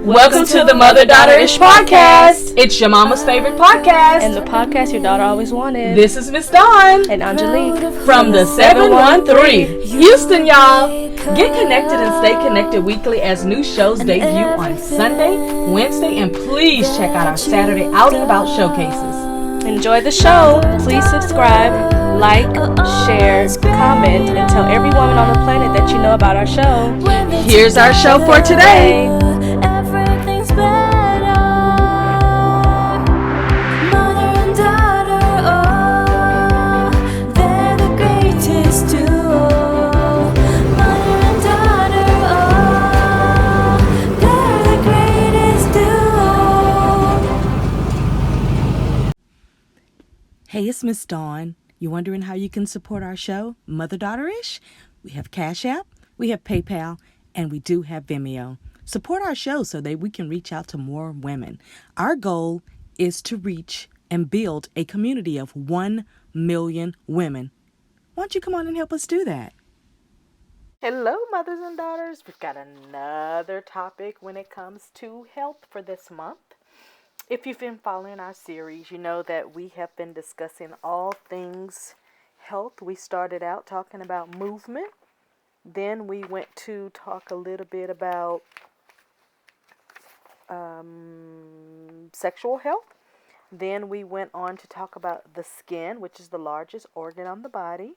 Welcome to the Mother-Daughter-ish podcast. It's your mama's favorite podcast. And the podcast your daughter always wanted. This is Miss Dawn. And Aungelique. From the 713. Houston, y'all. Get connected and stay connected weekly as new shows debut on Sunday, Wednesday, and please check out our Saturday Out and About showcases. Enjoy the show. Please subscribe, like, share, comment, and tell every woman on the planet that you know about our show. Here's our show for today. Hey, it's Miss Dawn. You wondering how you can support our show, Mother-Daughter-ish? We have CashApp, we have PayPal, and we do have Vimeo. Support our show so that we can reach out to more women. Our goal is to reach and build a community of 1 million women. Why don't you come on and help us do that? Hello, mothers and daughters. We've got another topic when it comes to health for this month. If you've been following our series, you know that we have been discussing all things health. We started out talking about movement. Then we went to talk a little bit about sexual health. Then we went on to talk about the skin, which is the largest organ on the body.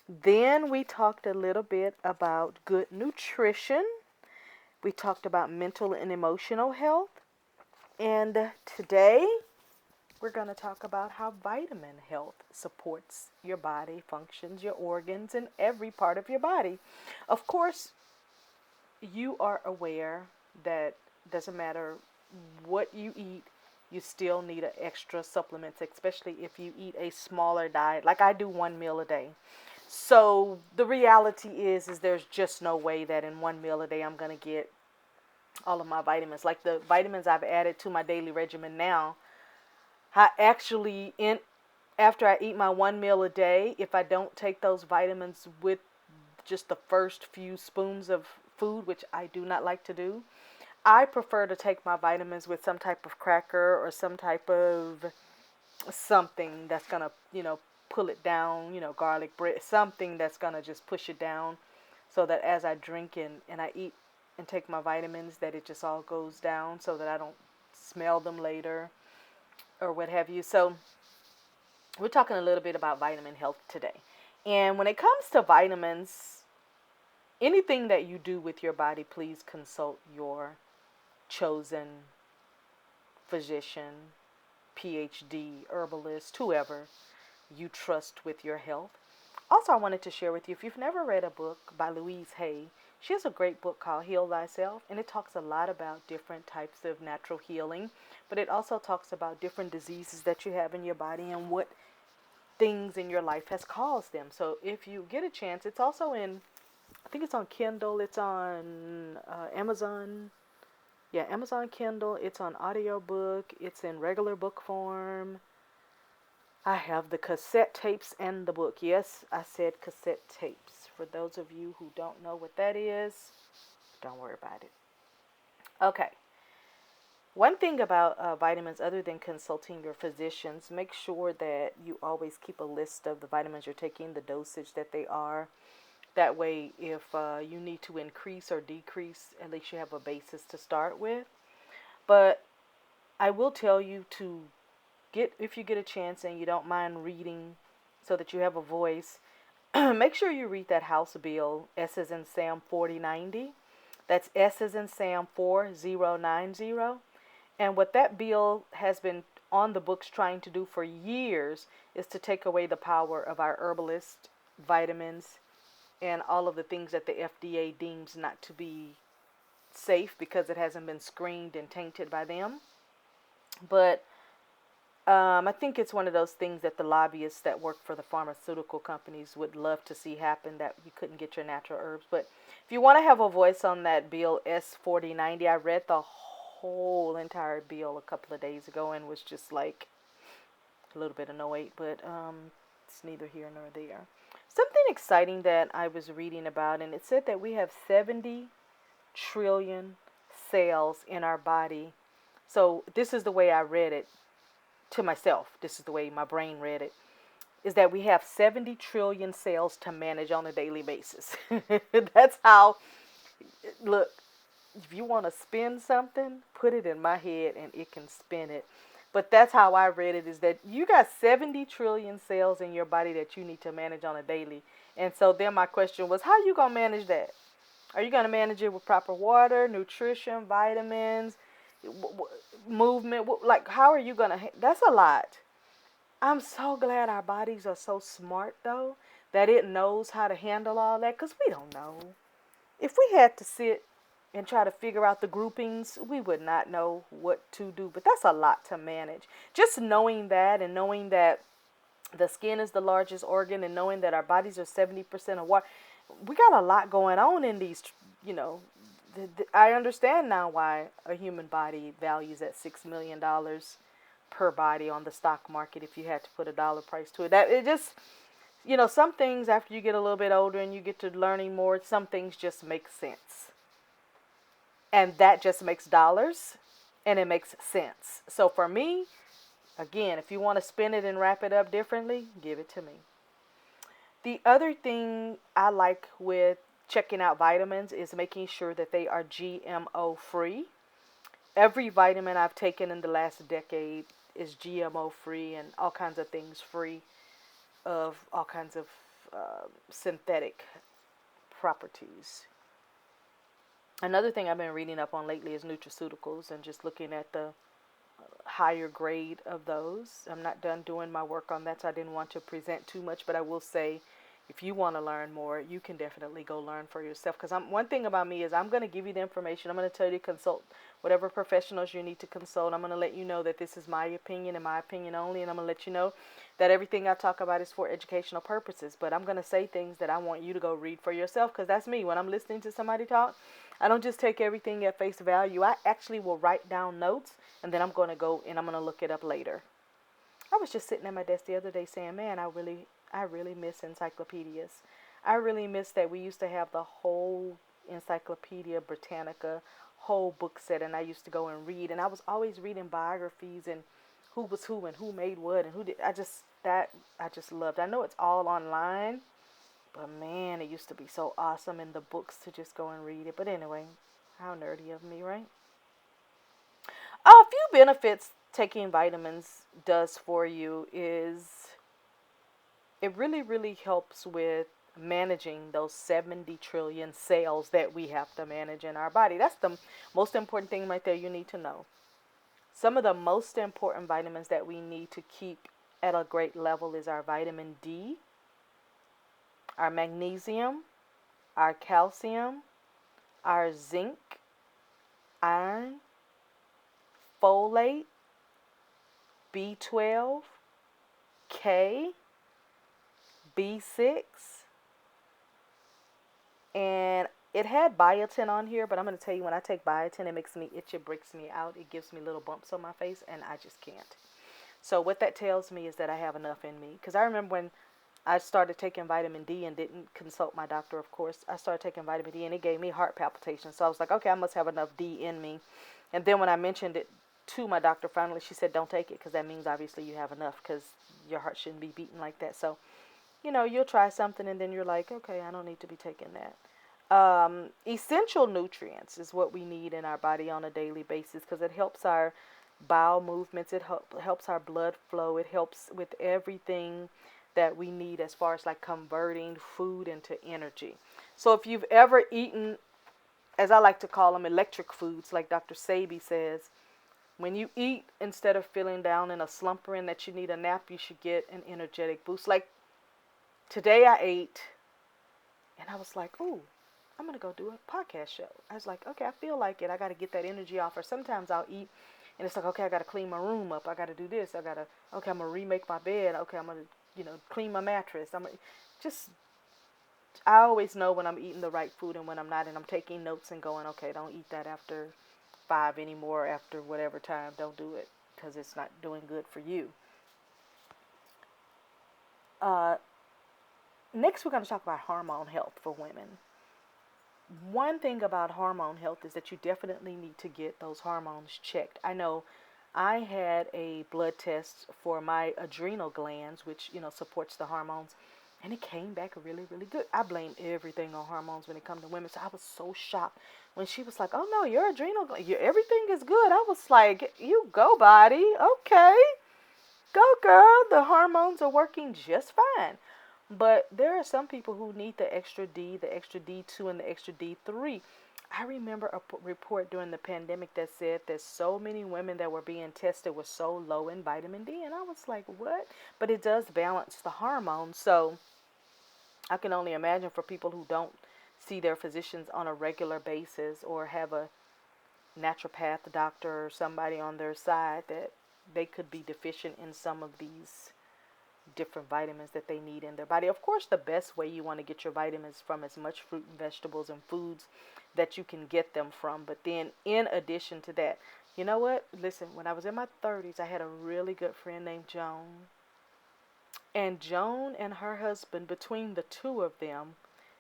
Then we talked a little bit about good nutrition. We talked about mental and emotional health. And today, we're going to talk about how vitamin health supports your body, functions, your organs, and every part of your body. Of course, you are aware that doesn't matter what you eat, you still need extra supplements, especially if you eat a smaller diet. Like I do 1 meal a day. So the reality is there's just no way that in 1 meal a day I'm going to get all of my vitamins. Like the vitamins I've added to my daily regimen now, I actually, after I eat my 1 meal a day, if I don't take those vitamins with just the first few spoons of food, which I do not like to do, I prefer to take my vitamins with some type of cracker or some type of something that's going to, pull it down, garlic bread, something that's going to just push it down so that as I drink and I eat and take my vitamins, that it just all goes down so that I don't smell them later or what have you. So we're talking a little bit about vitamin health today. And when it comes to vitamins, anything that you do with your body, please consult your chosen physician, PhD, herbalist, whoever you trust with your health. Also, I wanted to share with you, if you've never read a book by Louise Hay, she has a great book called Heal Thyself, and it talks a lot about different types of natural healing, but it also talks about different diseases that you have in your body and what things in your life has caused them. So if you get a chance, it's also I think it's on Kindle, it's on Amazon. Yeah, Amazon Kindle, it's on audiobook, it's in regular book form. I have the cassette tapes and the book. Yes, I said cassette tapes. For those of you who don't know what that is, don't worry about it. Okay. One thing about vitamins, other than consulting your physicians, make sure that you always keep a list of the vitamins you're taking, the dosage that they are. That way, if you need to increase or decrease, at least you have a basis to start with. But I will tell you to if you get a chance and you don't mind reading so that you have a voice, make sure you read that House Bill, S as in Sam 4090. That's S as in Sam 4090. And what that bill has been on the books trying to do for years is to take away the power of our herbalist, vitamins, and all of the things that the FDA deems not to be safe because it hasn't been screened and tainted by them. But I think it's one of those things that the lobbyists that work for the pharmaceutical companies would love to see happen, that you couldn't get your natural herbs. But if you want to have a voice on that bill, S4090, I read the whole entire bill a couple of days ago and was just like a little bit annoyed, but it's neither here nor there. Something exciting that I was reading about, and it said that we have 70 trillion cells in our body. So this is the way I read it to myself. This is the way my brain read it. Is that we have 70 trillion cells to manage on a daily basis. That's how, look, if you want to spin something, put it in my head and it can spin it. But that's how I read it, is that you got 70 trillion cells in your body that you need to manage on a daily. And so then my question was, how are you going to manage that? Are you going to manage it with proper water, nutrition, vitamins, movement? Like, how are you going to? That's a lot. I'm so glad our bodies are so smart, though, that it knows how to handle all that, because we don't know. If we had to sit and try to figure out the groupings, we would not know what to do. But that's a lot to manage. Just knowing that, and knowing that the skin is the largest organ, and knowing that our bodies are 70% of water, we got a lot going on in these, I understand now why a human body values at $6 million per body on the stock market if you had to put a dollar price to it. That it just, some things after you get a little bit older and you get to learning more, some things just make sense. And that just makes dollars and it makes sense. So for me, again, if you want to spin it and wrap it up differently, give it to me. The other thing I like with checking out vitamins is making sure that they are GMO free. Every vitamin I've taken in the last decade is GMO free and all kinds of things free of all kinds of synthetic properties. Another thing I've been reading up on lately is nutraceuticals and just looking at the higher grade of those. I'm not done doing my work on that, so I didn't want to present too much, but I will say, if you want to learn more, you can definitely go learn for yourself. Because one thing about me is I'm going to give you the information. I'm going to tell you to consult whatever professionals you need to consult. I'm going to let you know that this is my opinion and my opinion only. And I'm going to let you know that everything I talk about is for educational purposes. But I'm going to say things that I want you to go read for yourself, because that's me. When I'm listening to somebody talk, I don't just take everything at face value. I actually will write down notes, and then I'm going to go and I'm going to look it up later. I was just sitting at my desk the other day saying, man, I really miss encyclopedias. I really miss that we used to have the whole Encyclopedia Britannica, whole book set, and I used to go and read, and I was always reading biographies and who was who and who made what and who did. I just loved. I know it's all online, but man, it used to be so awesome in the books to just go and read it. But anyway, how nerdy of me, right? A few benefits taking vitamins does for you is it really, really helps with managing those 70 trillion cells that we have to manage in our body. That's the most important thing right there you need to know. Some of the most important vitamins that we need to keep at a great level is our vitamin D, our magnesium, our calcium, our zinc, iron, folate, B12, K, B6, and it had biotin on here, but I'm going to tell you, when I take biotin, it makes me itch, it breaks me out, it gives me little bumps on my face, and I just can't. So what that tells me is that I have enough in me, because I remember when I started taking vitamin D and didn't consult my doctor, of course. I started taking vitamin D and it gave me heart palpitations. So I was like, okay, I must have enough D in me. And then when I mentioned it to my doctor, finally, she said, don't take it, because that means obviously you have enough, because your heart shouldn't be beating like that. So, you'll try something and then you're like, okay, I don't need to be taking that. Essential nutrients is what we need in our body on a daily basis, because it helps our bowel movements. It helps our blood flow. It helps with everything that we need as far as like converting food into energy. So if you've ever eaten, as I like to call them, electric foods, like Dr. Sabi says, when you eat, instead of feeling down in a slumber and that you need a nap, you should get an energetic boost. Like today I ate and I was like, ooh, I'm going to go do a podcast show. I was like, okay, I feel like it. I got to get that energy off. Or sometimes I'll eat and it's like, okay, I got to clean my room up. I got to do this. Okay, I'm going to remake my bed. Okay, I'm going to, clean my mattress. I always know when I'm eating the right food and when I'm not, and I'm taking notes and going, okay, don't eat that after 5 anymore, after whatever time. Don't do it, because it's not doing good for you. Next, we're going to talk about hormone health for women. one thing about hormone health is that you definitely need to get those hormones checked. I know I had a blood test for my adrenal glands, which, supports the hormones, and it came back really, really good. I blame everything on hormones when it comes to women. So I was so shocked when she was like, "Oh no, your adrenal, everything is good." I was like, "You go, body. Okay, go, girl. The hormones are working just fine." But there are some people who need the extra D, the extra D2, and the extra D3. I remember a report during the pandemic that said that so many women that were being tested were so low in vitamin D. And I was like, what? But it does balance the hormones. So I can only imagine for people who don't see their physicians on a regular basis or have a naturopath doctor or somebody on their side that they could be deficient in some of these different vitamins that they need in their body. Of course, the best way you want to get your vitamins from as much fruit and vegetables and foods that you can get them from. But then in addition to that, you know what? Listen, when I was in my 30s, I had a really good friend named Joan. And Joan and her husband, between the two of them,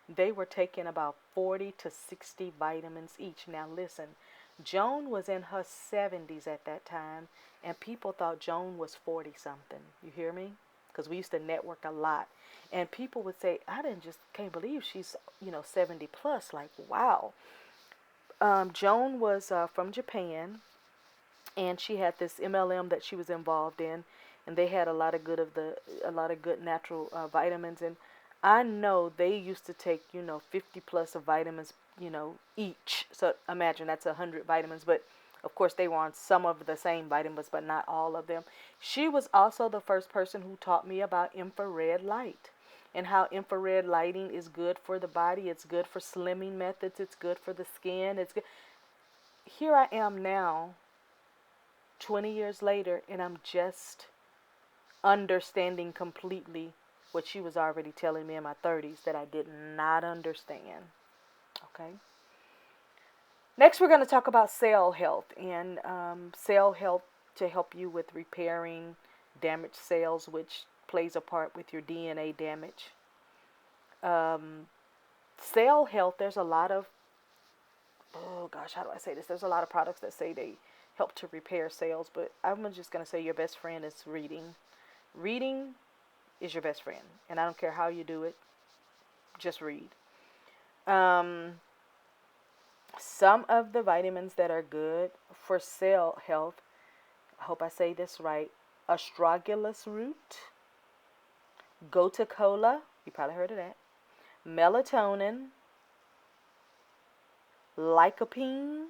they were taking about 40 to 60 vitamins each. Now listen, Joan was in her 70s at that time, and people thought Joan was 40 something. You hear me? Because we used to network a lot. And people would say, can't believe she's, 70 plus. Like, wow. Joan was from Japan, and she had this MLM that she was involved in, and they had a lot of good natural vitamins. And I know they used to take 50 plus of vitamins each. So imagine that's 100 vitamins, but of course they were on some of the same vitamins, but not all of them. She was also the first person who taught me about infrared light and how infrared lighting is good for the body. It's good for slimming methods. It's good for the skin. It's good. Here I am now, 20 years later, and I'm just understanding completely what she was already telling me in my 30s that I did not understand. Okay. Next, we're going to talk about cell health and cell health to help you with repairing damaged cells, which plays a part with your DNA damage. Cell health, there's a lot of, how do I say this? There's a lot of products that say they help to repair cells, but I'm just going to say your best friend is reading. Reading is your best friend, and I don't care how you do it, just read. Some of the vitamins that are good for cell health, I hope I say this right, astragalus root, gotu kola, you probably heard of that, melatonin, lycopene,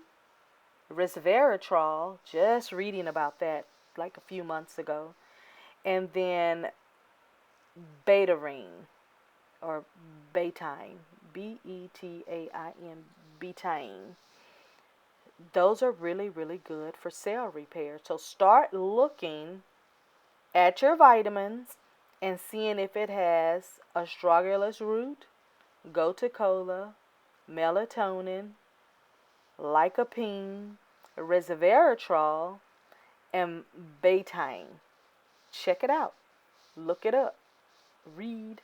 resveratrol, just reading about that like a few months ago, and then betaine or Paiton, Betain, betaine. Those are really, really good for cell repair. So start looking at your vitamins and seeing if it has astragalus root, gotu kola, melatonin, lycopene, resveratrol, and betaine. Check it out. Look it up. Read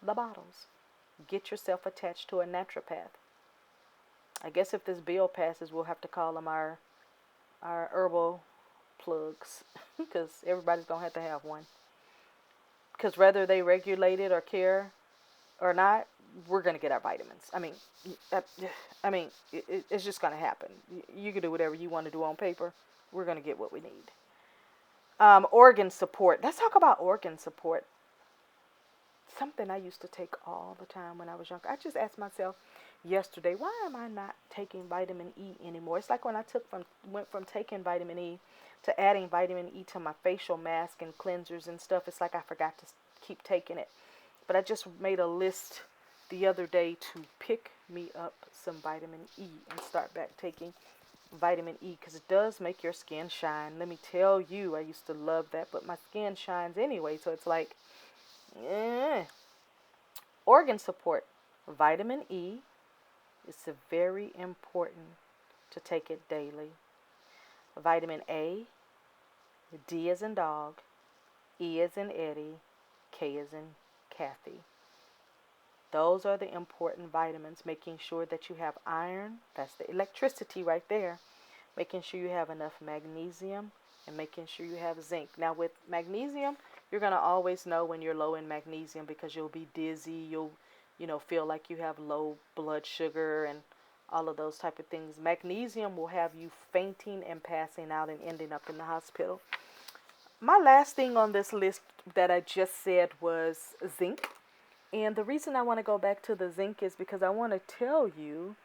the bottles. Get yourself attached to a naturopath. I guess if this bill passes, we'll have to call them our herbal plugs because everybody's going to have one. Because whether they regulate it or care or not, we're going to get our vitamins. It's just going to happen. You can do whatever you want to do on paper. We're going to get what we need. Organ support. Let's talk about organ support. Something I used to take all the time when I was younger. I just asked myself yesterday, why am I not taking vitamin E anymore? It's like when I went from taking vitamin E to adding vitamin E to my facial mask and cleansers and stuff. It's like I forgot to keep taking it. But I just made a list the other day to pick me up some vitamin E and start back taking vitamin E because it does make your skin shine. Let me tell you, I used to love that, but my skin shines anyway, so it's like, Organ support. Vitamin E is very important to take it daily. Vitamin A, D as in dog, E as in Eddie, K as in Kathy. Those are the important vitamins, making sure that you have iron. That's the electricity right there. Making sure you have enough magnesium and making sure you have zinc. Now with magnesium, you're going to always know when you're low in magnesium because you'll be dizzy, you'll feel like you have low blood sugar and all of those type of things. Magnesium will have you fainting and passing out and ending up in the hospital. My last thing on this list that I just said was zinc. And the reason I want to go back to the zinc is because I want to tell you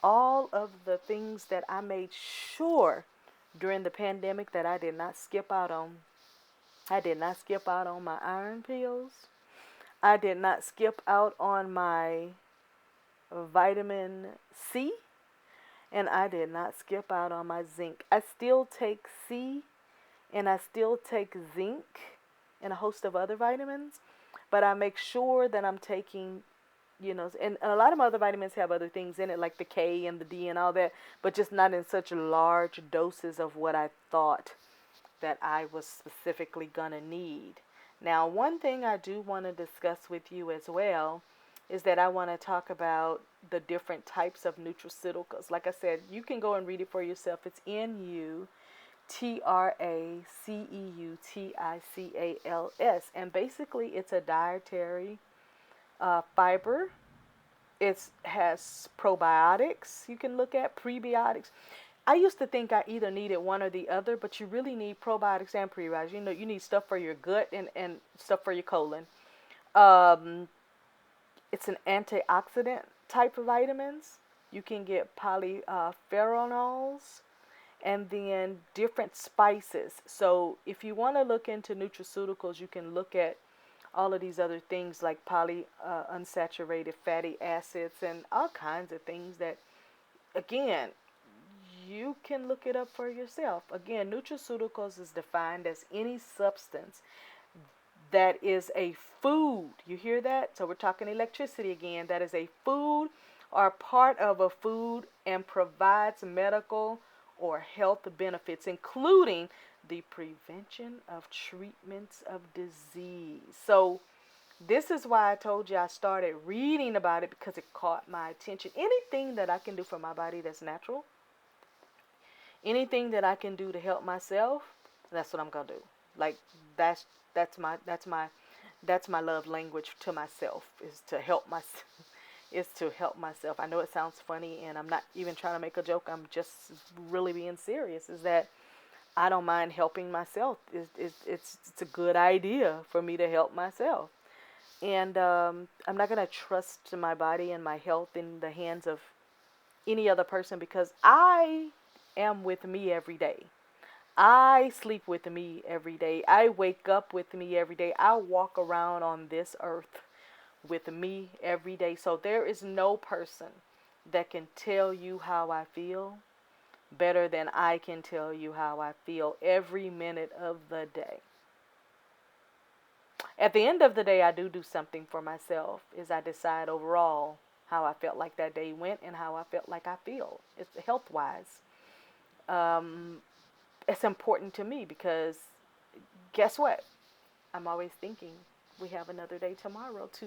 all of the things that I made sure during the pandemic that I did not skip out on. I did not skip out on my iron pills. I did not skip out on my vitamin C. And I did not skip out on my zinc. I still take C and I still take zinc and a host of other vitamins. But I make sure that I'm taking, and a lot of other vitamins have other things in it, like the K and the D and all that, but just not in such large doses of what I thought that I was specifically going to need. Now, one thing I do want to discuss with you as well is that I want to talk about the different types of nutraceuticals. Like I said, you can go and read it for yourself. It's NutraceutiCals. And basically, it's a dietary fiber. It has probiotics you can look at, prebiotics. I used to think I either needed one or the other, but you really need probiotics and prebiotics. You need stuff for your gut and stuff for your colon. It's an antioxidant type of vitamins. You can get polyphenols and then different spices. So if you want to look into nutraceuticals, you can look at all of these other things like unsaturated fatty acids and all kinds of things that, again, you can look it up for yourself. Again, nutraceuticals is defined as any substance that is a food. You hear that? So we're talking electricity again. That is a food or part of a food and provides medical or health benefits, including the prevention of treatments of disease. So this is why I told you I started reading about it, because it caught my attention. Anything that I can do for my body that's natural, anything that I can do to help myself, that's what I'm gonna do. Like that's my love language to myself, is to help myself. Is to help myself. I know it sounds funny, and I'm not even trying to make a joke. I'm just really being serious. Is that I don't mind helping myself. It's a good idea for me to help myself, and I'm not gonna trust my body and my health in the hands of any other person, because I am with me every day. I sleep with me every day. I wake up with me every day. I walk around on this earth with me every day. So there is no person that can tell you how I feel better than I can tell you how I feel every minute of the day. At the end of the day, I do something for myself. Is I decide overall how I felt like that day went and how I felt like I feel. It's health-wise. It's important to me because guess what? I'm always thinking we have another day tomorrow to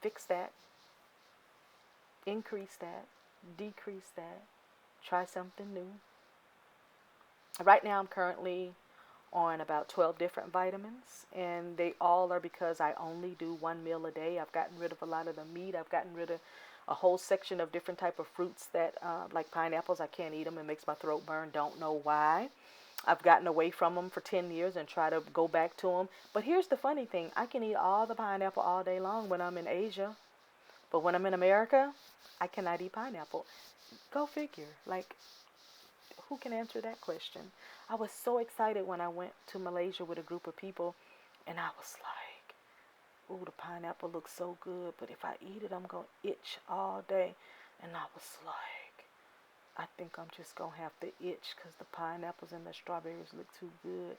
fix that, increase that, decrease that, try something new. Right now I'm currently on about 12 different vitamins, and they all are because I only do one meal a day. I've gotten rid of a lot of the meat. I've gotten rid of a whole section of different type of fruits that, like pineapples, I can't eat them. It makes my throat burn. Don't know why. I've gotten away from them for 10 years and try to go back to them. But here's the funny thing. I can eat all the pineapple all day long when I'm in Asia. But when I'm in America, I cannot eat pineapple. Go figure. Like, who can answer that question? I was so excited when I went to Malaysia with a group of people, and I was like, ooh, the pineapple looks so good, but if I eat it, I'm going to itch all day. And I was like, I think I'm just going to have to itch because the pineapples and the strawberries look too good.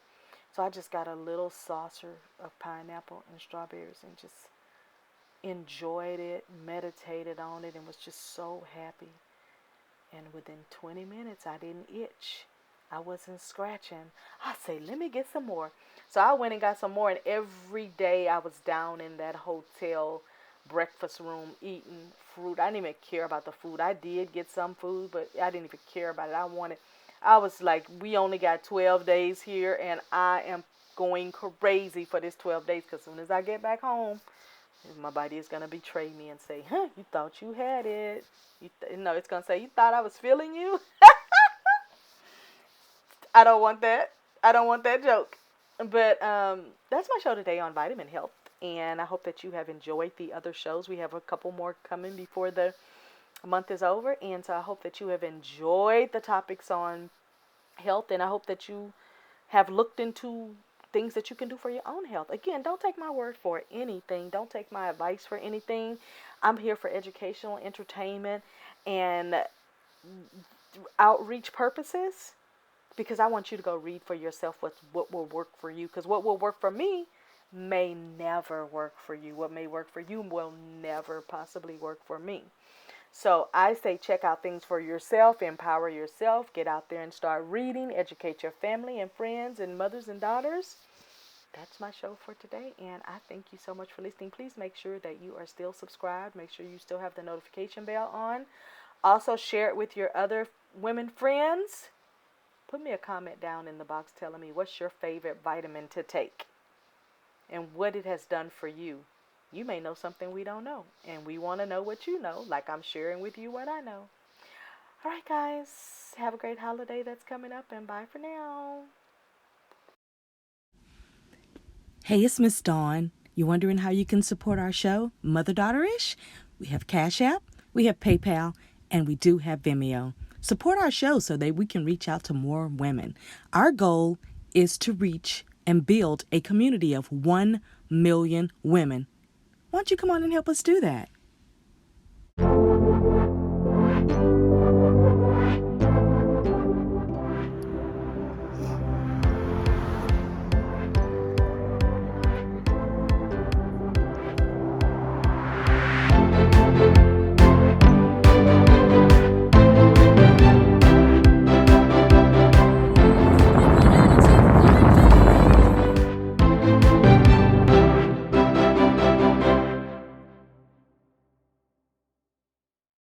So I just got a little saucer of pineapple and strawberries and just enjoyed it, meditated on it, and was just so happy. And within 20 minutes, I didn't itch. I wasn't scratching. I say, let me get some more. So I went and got some more, and every day I was down in that hotel, breakfast room eating fruit. I didn't even care about the food. I did get some food, but I didn't even care about it. I was like, we only got 12 days here, and I am going crazy for this 12 days, because as soon as I get back home, my body is going to betray me and say, huh, you thought you had it. No, it's going to say, you thought I was feeling you? I don't want that. I don't want that joke. But that's my show today on vitamin health. And I hope that you have enjoyed the other shows. We have a couple more coming before the month is over. And so I hope that you have enjoyed the topics on health. And I hope that you have looked into things that you can do for your own health. Again, don't take my word for anything. Don't take my advice for anything. I'm here for educational, entertainment, and outreach purposes, because I want you to go read for yourself what will work for you. Because what will work for me may never work for you. What may work for you will never possibly work for me. So I say check out things for yourself, empower yourself, get out there and start reading, educate your family and friends and mothers and daughters. That's my show for today, and I thank you so much for listening. Please make sure that you are still subscribed. Make sure you still have the notification bell on. Also, share it with your other women friends. Put me a comment down in the box telling me what's your favorite vitamin to take and what it has done for you. You may know something we don't know, and we want to know what you know, like I'm sharing with you what I know. All right, guys, have a great holiday that's coming up, and bye for now. Hey, it's Miss Dawn. You wondering how you can support our show, Mother-Daughter-ish? We have CashApp, we have PayPal, and we do have Vimeo. Support our show so that we can reach out to more women. Our goal is to reach and build a community of 1 million women. Why don't you come on and help us do that?